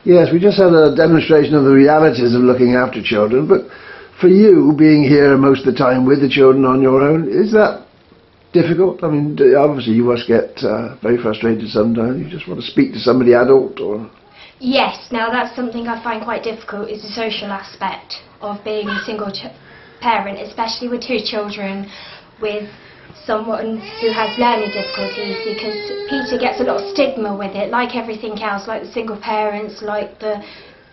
Yes, we just had a demonstration of the realities of looking after children, but for you, being here most of the time with the children on your own, is that difficult? I mean, obviously you must get very frustrated sometimes. You just want to speak to somebody adult, or... Yes, now that's something I find quite difficult, is the social aspect of being a single parent, especially with two children, with someone who has learning difficulties, because Peter gets a lot of stigma with it, like everything else, like the single parents, like the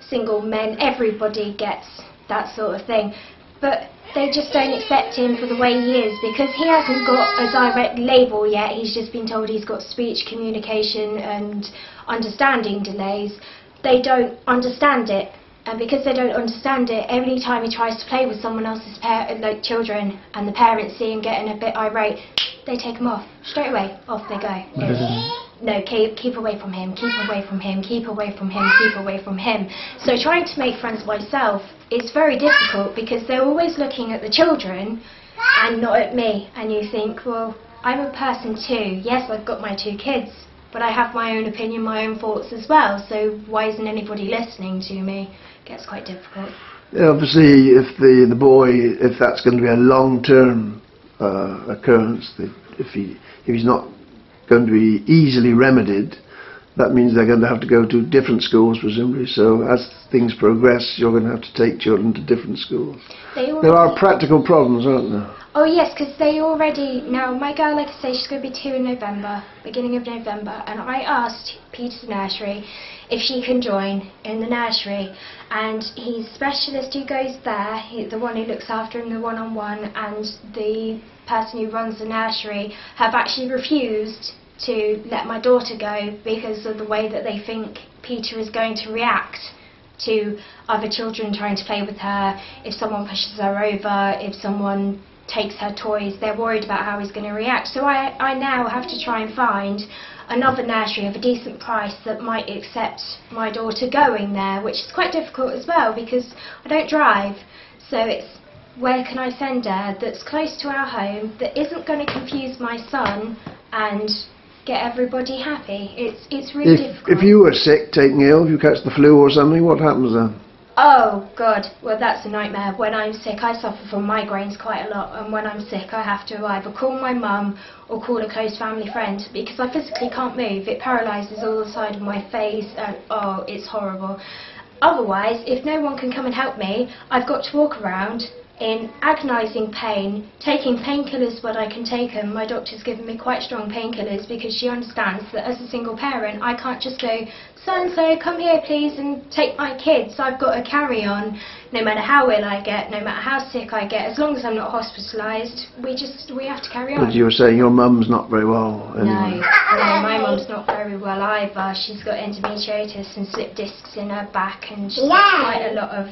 single men, everybody gets that sort of thing. But they just don't accept him for the way he is, because he hasn't got a direct label yet. He's just been told he's got speech, communication and understanding delays. They don't understand it, and because they don't understand it, every time he tries to play with someone else's children, and the parents see him getting a bit irate, they take him off. Straight away, off they go. No, keep away from him, keep away from him, keep away from him, keep away from him. So trying to make friends myself is very difficult, because they're always looking at the children and not at me. And you think, well, I'm a person too. Yes, I've got my two kids, but I have my own opinion, my own thoughts as well. So why isn't anybody listening to me? It gets quite difficult. Yeah, obviously, if the boy, if that's going to be a long-term occurrence, if he's not going to be easily remedied, that means they're going to have to go to different schools, presumably. So as things progress, you're going to have to take children to different schools. There are practical problems, aren't there? Oh yes, because they already, now my girl, like I say, she's going to be 2 in November, beginning of November, and I asked Peter's nursery if she can join in the nursery, and he's specialist who goes there, the one who looks after him, the one-on-one, and the person who runs the nursery have actually refused to let my daughter go because of the way that they think Peter is going to react to other children trying to play with her. If someone pushes her over, if someone takes her toys, they're worried about how he's going to react. So I now have to try and find another nursery of a decent price that might accept my daughter going there, which is quite difficult as well, because I don't drive. So it's, where can I send her that's close to our home, that isn't going to confuse my son and get everybody happy? It's really difficult. If you were sick, taking ill, if you catch the flu or something, what happens then? Oh God, well that's a nightmare. When I'm sick, I suffer from migraines quite a lot, and when I'm sick I have to either call my mum or call a close family friend, because I physically can't move. It paralyses all the side of my face, and oh, it's horrible. Otherwise, if no one can come and help me, I've got to walk around in agonising pain, taking painkillers when I can take them. My doctor's given me quite strong painkillers because she understands that as a single parent I can't just go, so-and-so, come here please and take my kids. I've got to carry on, no matter how ill I get, no matter how sick I get, as long as I'm not hospitalised, we have to carry on. But you were saying your mum's not very well anyway. No, my mum's not very well either. She's got endometriosis and slip discs in her back, and she's got quite a lot of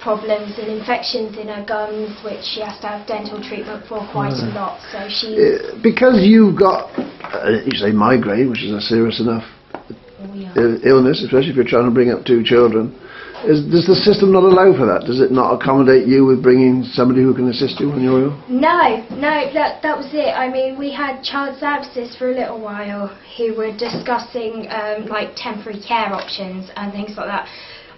problems and infections in her gums, which she has to have dental treatment for quite a lot. So she's... because you've got, you say migraine, which is a serious enough illness, especially if you're trying to bring up two children, does the system not allow for that? Does it not accommodate you with bringing somebody who can assist you when you're ill? No, that was it. I mean, we had child services for a little while who were discussing like temporary care options and things like that.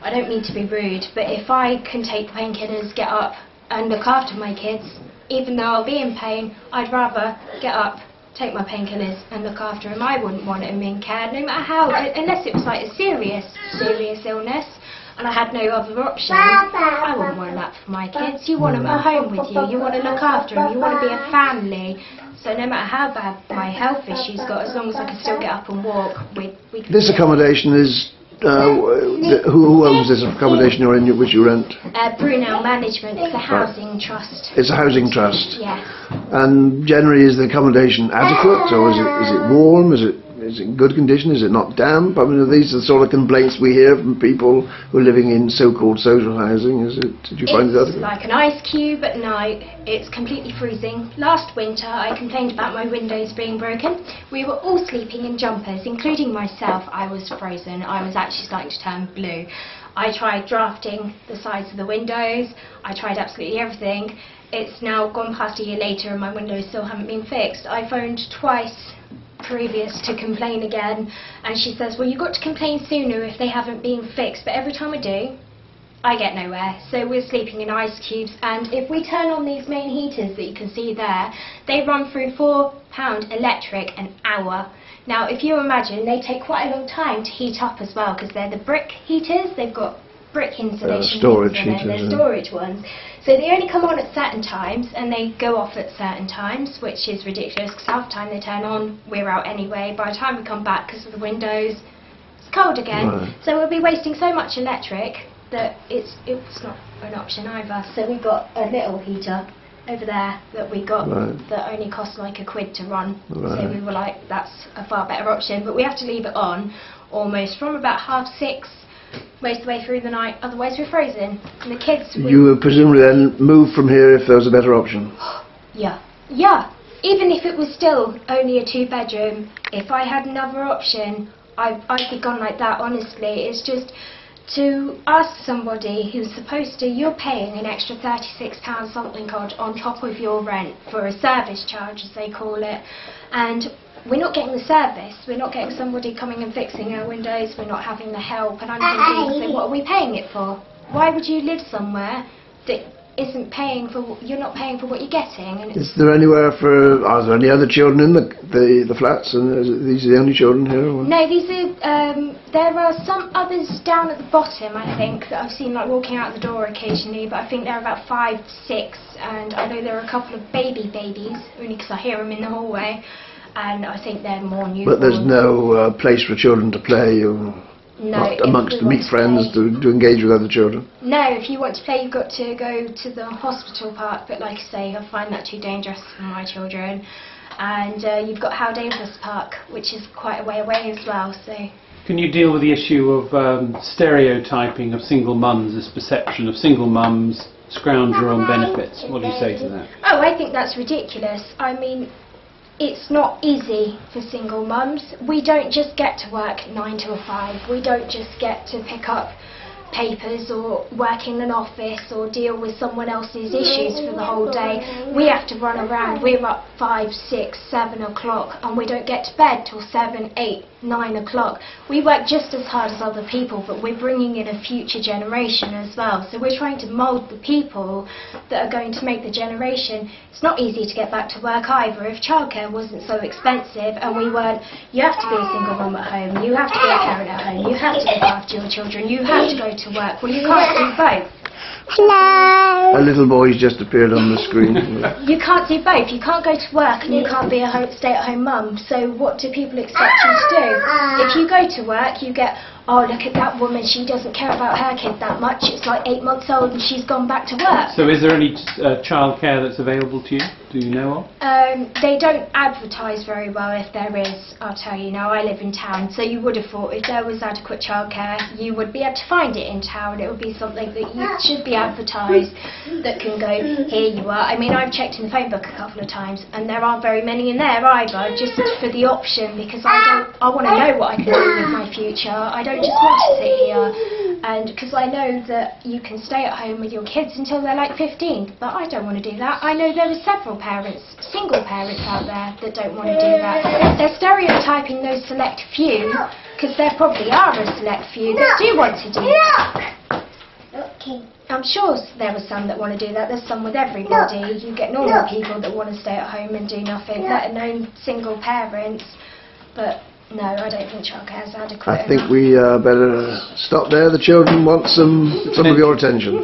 I don't mean to be rude, but if I can take the painkillers, get up and look after my kids, even though I'll be in pain, I'd rather get up, take my painkillers and look after him. I wouldn't want him in care, no matter how, unless it was like a serious illness and I had no other options. I wouldn't want that for my kids. You want them at home with you, you want to look after them, you want to be a family. So no matter how bad my health issues got, as long as I can still get up and walk, we can... This accommodation is... who owns this accommodation you're in, which you rent? Brunel Management. It's a housing trust. It's a housing trust. Yeah. And generally, is the accommodation adequate, or is it warm? Is it in good condition? Is it not damp? I mean, are these the sort of complaints we hear from people who are living in so-called social housing? Did you find that? It's like an ice cube at night. It's completely freezing. Last winter, I complained about my windows being broken. We were all sleeping in jumpers, including myself. I was frozen. I was actually starting to turn blue. I tried drafting the sides of the windows. I tried absolutely everything. It's now gone past a year later and my windows still haven't been fixed. I phoned twice previous to complain again, and she says, well, you've got to complain sooner if they haven't been fixed, but every time I do, I get nowhere. So we're sleeping in ice cubes, and if we turn on these main heaters that you can see there, they run through £4 electric an hour. Now if you imagine, they take quite a long time to heat up as well, because they're the brick heaters, they've got brick insulation storage heaters in heaters, they're storage ones. So they only come on at certain times and they go off at certain times, which is ridiculous because half the time they turn on, we're out anyway. By the time we come back, because of the windows, it's cold again. Right. So we'll be wasting so much electric that it's not an option either. So we've got a little heater over there that we got that only costs like £1 to run. So we were like, that's a far better option, but we have to leave it on almost from about 6:30 most of the way through the night, otherwise we're frozen. And the kids... You would presumably then move from here if there was a better option? Yeah. Even if it was still only a 2-bedroom, if I had another option, I'd be gone like that, honestly. It's just to ask somebody who's supposed to... You're paying an extra £36 something odd on top of your rent for a service charge, as they call it, and we're not getting the service, we're not getting somebody coming and fixing our windows, we're not having the help, and I'm thinking, so what are we paying it for? Why would you live somewhere that isn't paying for, you're not paying for what you're getting? And is there anywhere for, are there any other children in the flats, and these are the only children here? Or? No, these are, there are some others down at the bottom, I think, that I've seen like walking out the door occasionally, but I think they're about 5, 6, and I know there are a couple of babies, only because I hear them in the hallway. And I think they're more newborn. But there's no place for children to play, or amongst to meet friends, to engage with other children? No, if you want to play, you've got to go to the hospital park, but like I say, I find that too dangerous for my children. And you've got How Davis Park, which is quite a way away as well. So. Can you deal with the issue of stereotyping of single mums, this perception of single mums scrounger on benefits? What do you say to that? Oh, I think that's ridiculous. I mean, it's not easy for single mums. We don't just get to work 9 to 5. We don't just get to pick up papers or work in an office or deal with someone else's issues for the whole day. We have to run around. We're up 5, 6, 7 o'clock and we don't get to bed till 7, 8, 9 o'clock. We work just as hard as other people, but we're bringing in a future generation as well. So we're trying to mould the people that are going to make the generation. It's not easy to get back to work either. If childcare wasn't so expensive and we weren't, you have to be a single mum at home, you have to be a parent at home, you have to look after your children, you have to go to work. Well, you can't do both. Hello. A little boy's just appeared on the screen. You can't do both. You can't go to work and you can't be a stay-at-home mum. So what do people expect you to do? If you go to work, you get, oh, look at that woman, she doesn't care about her kid that much. It's like 8 months old and she's gone back to work. So is there any childcare that's available to you? Do you know of? They don't advertise very well if there is, I'll tell you now. I live in town, so you would have thought if there was adequate childcare, you would be able to find it in town. It would be something that you should be advertised that can go, here you are. I mean, I've checked in the phone book a couple of times and there aren't very many in there either, just for the option, because I want to know what I can do with my future. I don't just want to sit here, and because I know that you can stay at home with your kids until they're like 15, but I don't want to do that. I know there are several parents, single parents out there that don't want to do that. They're stereotyping those select few, because there probably are a select few that do want to do that. I'm sure there are some that want to do that. There's some with everybody. You get normal people that want to stay at home and do nothing, let alone single parents. But no, I don't think childcare is adequate. I think we better stop there. The children want some of your attention.